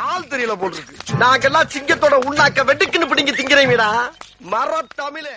ஆள் தெரியல போட்டுருக்கு. நாங்கெல்லாம் சிங்கத்தோட உண்ணாக்க வெட்டுக்குன்னு பிடிங்க திங்கிறீங்கடா மர தமிழே.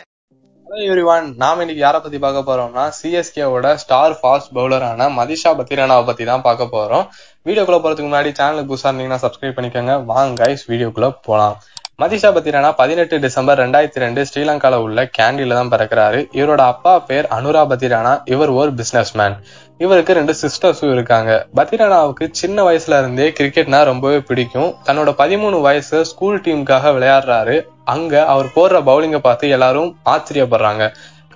ஹலோ எவ்ரிவன், நாம இன்னைக்கு யாரை பத்தி பார்க்க போறோம்னா சிஎஸ்கேவோட ஸ்டார் ஃபாஸ்ட் பவுலரான மதிஷா பத்திரானாவை பத்தி தான் பார்க்க போறோம். வீடியோக்குள்ள போறதுக்கு முன்னாடி சேனலுக்கு புதுசா இருந்தீங்கன்னா சப்ஸ்கிரைப் பண்ணிக்கோங்க. வாங்க கைஸ் வீடியோக்குள்ள போலாம். மதிஷா பத்திரானா 18 டிசம்பர் 2002 ஸ்ரீலங்கால உள்ள கேண்டில தான் பிறக்கிறாரு. இவரோட அப்பா பேர் அனுரா பத்திரானா. இவர் ஒரு பிசினஸ் மேன். இவருக்கு 2 சிஸ்டர்ஸும் இருக்காங்க. பத்திரானாவுக்கு சின்ன வயசுல இருந்தே கிரிக்கெட்னா ரொம்பவே பிடிக்கும். தன்னோட 13 வயசு ஸ்கூல் டீமுக்காக விளையாடுறாரு. அங்க அவர் போடுற பவுலிங்கை பார்த்து எல்லாரும் ஆச்சரியப்படுறாங்க.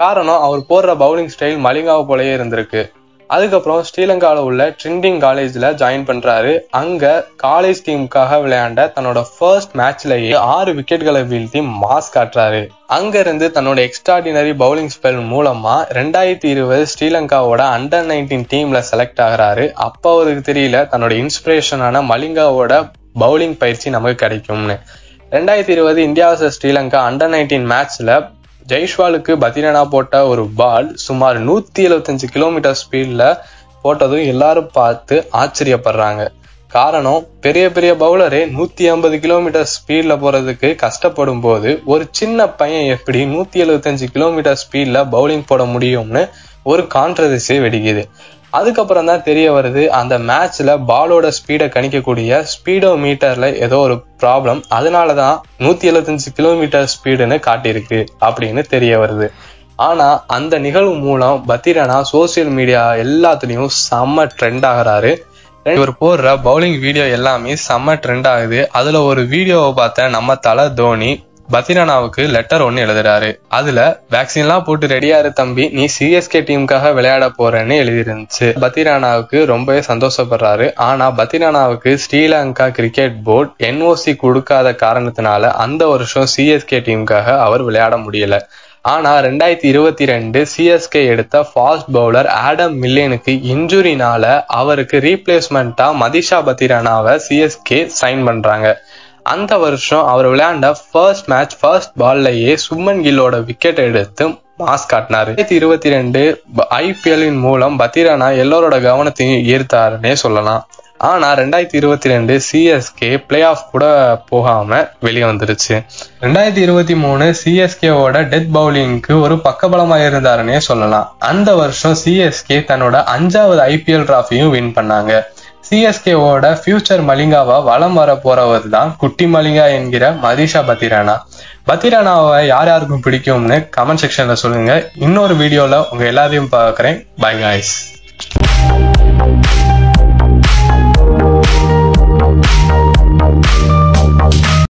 காரணம், அவர் போடுற பவுலிங் ஸ்டைல் மலிங்காவை போலயே இருந்திருக்கு. அதுக்கப்புறம் ஸ்ரீலங்கால உள்ள ட்ரிண்டிங் காலேஜ்ல ஜாயின் பண்றாரு. அங்க காலேஜ் டீமுக்காக விளையாண்ட தன்னோட ஃபர்ஸ்ட் மேட்ச்லயே 6 விக்கெட்களை வீழ்த்தி மாஸ் காட்டுறாரு. அங்க இருந்து தன்னோட எக்ஸ்ட்ராடினரி பவுலிங் ஸ்பெல் மூலமா 2020 ஸ்ரீலங்காவோட அண்டர் 19 டீம்ல செலக்ட் ஆகுறாரு. அப்ப அவருக்கு தெரியல தன்னோட இன்ஸ்பிரேஷனான மலிங்காவோட பவுலிங் பயிற்சி நமக்கு கிடைக்கும்னு. 2020 இந்தியா vs ஸ்ரீலங்கா அண்டர் 19 மேட்ச்ல ஜெய்ஷ்வாலுக்கு பத்திரானா போட்ட ஒரு பால் சுமார் 175 கிலோமீட்டர் ஸ்பீட்ல போட்டதும் எல்லாரும் பார்த்து ஆச்சரியப்படுறாங்க. காரணம், பெரிய பெரிய பவுலரே 150 கிலோமீட்டர் ஸ்பீட்ல போறதுக்கு கஷ்டப்படும் போது ஒரு சின்ன பையன் எப்படி 175 கிலோமீட்டர் ஸ்பீட்ல பவுலிங் போட முடியும்னு ஒரு கான்ட்ரவர்சி வெடிக்குது. அதுக்கப்புறம் தான் தெரிய வருது, அந்த மேட்ச்ல பாலோட ஸ்பீடை கணிக்கக்கூடிய ஸ்பீடோ மீட்டர்ல ஏதோ ஒரு ப்ராப்ளம், அதனாலதான் 175 கிலோமீட்டர் ஸ்பீடுன்னு காட்டியிருக்கு அப்படின்னு தெரிய வருது. ஆனா அந்த நிகழ்வு மூலம் பத்திரானா சோசியல் மீடியா எல்லாத்துலயும் செம்ம ட்ரெண்ட் ஆகுறாரு. இவர் போடுற பவுலிங் வீடியோ எல்லாமே செம்ம ட்ரெண்ட் ஆகுது. அதுல ஒரு வீடியோவை பார்த்த நம்ம தல தோனி பத்திரானாவுக்கு லெட்டர் ஒன்னு எழுதுறாரு. அதுல வேக்சின் எல்லாம் போட்டு ரெடியாரு தம்பி, நீ சிஎஸ்கே டீமுக்காக விளையாட போறேன்னு எழுதிருந்துச்சு. பத்திரானாவுக்கு ரொம்பவே சந்தோஷப்படுறாரு. ஆனா பத்திரானாவுக்கு ஸ்ரீலங்கா கிரிக்கெட் போர்டு NOC கொடுக்காத காரணத்தினால அந்த வருஷம் சிஎஸ்கே டீமுக்காக அவர் விளையாட முடியல. ஆனா 2022 சிஎஸ்கே எடுத்த ஃபாஸ்ட் பவுலர் ஆடம் மில்லனுக்கு இன்ஜுரினால அவருக்கு ரீப்ளேஸ்மெண்டா மதிஷா பத்திரானாவை சிஎஸ்கே சைன் பண்றாங்க. அந்த வருஷம் அவர் விளையாண்ட ஃபர்ஸ்ட் மேட்ச் ஃபர்ஸ்ட் பால்லயே சுமன் கில்லோட விக்கெட் எடுத்து மாஸ் காட்டினாரு. 2022 IPL மூலம் பத்திரானா எல்லாரோட கவனத்தையும் ஈர்த்தாருன்னே சொல்லலாம். ஆனா 2022 சிஎஸ்கே பிளே ஆஃப் கூட போகாம வெளியே வந்துருச்சு. 2023 சிஎஸ்கேவோட டெத் பவுலிங்க்கு ஒரு பக்கபலமா இருந்தாருன்னே சொல்லலாம். அந்த வருஷம் சிஎஸ்கே தன்னோட 5வது IPL டிராஃபியும் வின் பண்ணாங்க. சிஎஸ்கேவோட ஃபியூச்சர் மலிங்காவா வலம் வர போறவர் தான் குட்டி மலிங்கா என்கிற மதிஷா பத்திரானா. பத்திரானாவை யார் யாருக்கும் பிடிக்கும்னு கமெண்ட் செக்ஷன்ல சொல்லுங்க. இன்னொரு வீடியோல உங்க எல்லாரையும் பார்க்கறேன். By guys.